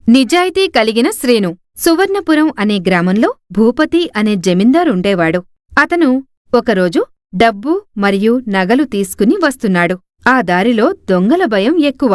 నిజాయితీ కలిగిన శ్రీను. సువర్ణపురం అనే గ్రామంలో భూపతి అనే జమీందారుండేవాడు. అతను ఒకరోజు డబ్బు మరియు నగలు తీసుకుని వస్తున్నాడు. ఆ దారిలో దొంగల భయం ఎక్కువ.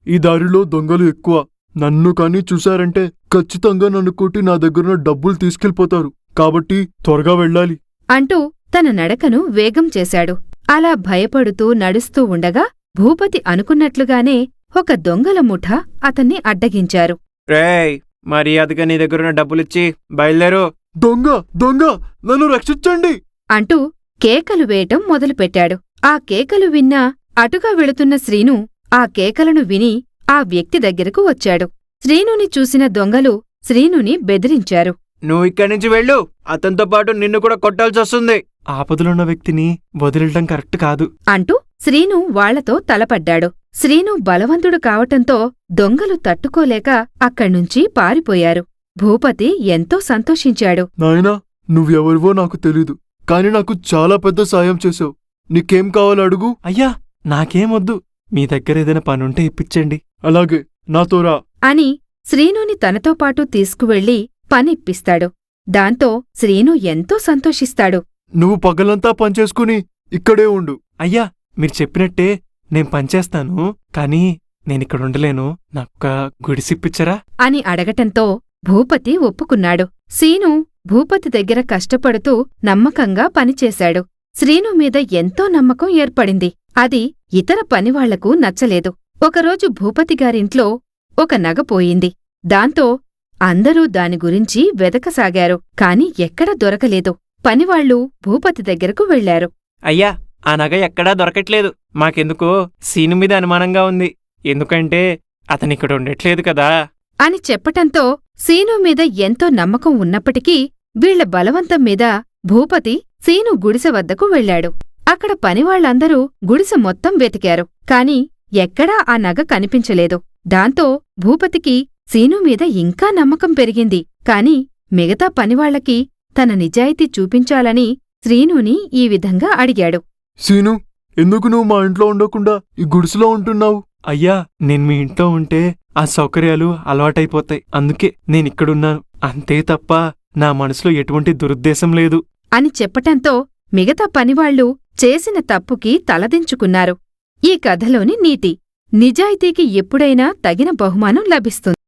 ఈ దారిలో దొంగలు ఎక్కువ. నన్ను కానీ చూశారంటే ఖచ్చితంగా నన్ను కొట్టి నా దగ్గరున్న డబ్బులు తీసుకెళ్ళిపోతారు. కాబట్టి త్వరగా వెళ్ళాలి అంటూ తన నడకను వేగం చేశాడు. అలా భయపడుతూ నడుస్తూ ఉండగా భూపతి అనుకున్నట్లుగానే ఒక దొంగల ముఠా అతన్ని అడ్డగించారు. రేయ్, మర్యాదగా నీ దగ్గరున్న డబ్బులిచ్చి బయలుదేరు. దొంగ దొంగ నన్ను రక్షించండి అంటూ కేకలు వేయటం మొదలుపెట్టాడు. ఆ కేకలు విన్నా అటుగా వెళుతున్న శ్రీను ఆ కేకలను విని ఆ వ్యక్తి దగ్గరకు వచ్చాడు. శ్రీనుని చూసిన దొంగలు శ్రీనుని బెదిరించారు. నువ్వు ఇక్కడి నుంచి వెళ్ళు, అతనితో పాటు నిన్ను కూడా కొట్టాల్సొస్తుంది. ఆపదలున్న వ్యక్తిని వదిలేయటం కరెక్ట్ కాదు అంటూ శ్రీను వాళ్లతో తలపడ్డాడు. శ్రీను బలవంతుడు కావటంతో దొంగలు తట్టుకోలేక అక్కడ్నుంచి పారిపోయారు. భూపతి ఎంతో సంతోషించాడు. నాయనా, నువ్వెవరివో నాకు తెలీదు, కాని నాకు చాలా పెద్ద సాయం చేశావు. నీకేం కావాలో అడుగు. అయ్యా, నాకేమొద్దు. మీ దగ్గరేదైనా పనుంటే ఇప్పించండి. అలాగే, నాతోరా అని శ్రీనుని తనతో పాటు తీసుకువెళ్లి పనిప్పిస్తాడు. దాంతో శ్రీను ఎంతో సంతోషిస్తాడు. నువ్వు పగలంతా పనిచేసుకుని ఇక్కడే ఉండు. అయ్యా, మీరు చెప్పినట్టే నేను పనిచేస్తాను. కానీ నేనిక్కడుండలేను. నాకొక గుడిసిప్పిచ్చరా? అని అడగటంతో భూపతి ఒప్పుకున్నాడు. శ్రీను భూపతి దగ్గర కష్టపడుతూ నమ్మకంగా పనిచేశాడు. శ్రీను మీద ఎంతో నమ్మకం ఏర్పడింది. అది ఇతర పనివాళ్లకు నచ్చలేదు. ఒకరోజు భూపతిగారింట్లో ఒక నగ పోయింది. దాంతో అందరూ దాని గురించి వెదకసాగారు. కాని ఎక్కడా దొరకలేదు. పనివాళ్లు భూపతి దగ్గరకు వెళ్లారు. అయ్యా, ఆ నగ ఎక్కడా దొరకట్లేదు. మాకెందుకో సీను మీద అనుమానంగా ఉంది. ఎందుకంటే అతనిక్కడ ఉండట్లేదు కదా అని చెప్పటంతో సీను మీద ఎంతో నమ్మకం ఉన్నప్పటికీ వీళ్ల బలవంతం మీద భూపతి సీను గుడిసె వద్దకు వెళ్లాడు. అక్కడ పనివాళ్లందరూ గుడిసె మొత్తం వెతికారు. కాని ఎక్కడా ఆ నగ కనిపించలేదు. దాంతో భూపతికి సీను మీద ఇంకా నమ్మకం పెరిగింది. కాని మిగతా పనివాళ్లకి తన నిజాయితీ చూపించాలని శ్రీనుని ఈ విధంగా అడిగాడు. సీను, ఎందుకు నువ్వు మా ఇంట్లో ఉండకుండా ఈ గుడిసెలో ఉంటున్నావు? అయ్యా, నేను మీ ఇంట్లో ఉంటే ఆ సౌకర్యాలు అలవాటైపోతాయి. అందుకే నేనిక్కడున్నాను. అంతే తప్ప నా మనసులో ఎటువంటి దురుద్దేశం లేదు అని చెప్పటంతో మిగతా పనివాళ్లు చేసిన తప్పుకి తలదించుకున్నారు. ఈ కథలోని నీతి: నిజాయితీకి ఎప్పుడైనా తగిన బహుమానం లభిస్తుంది.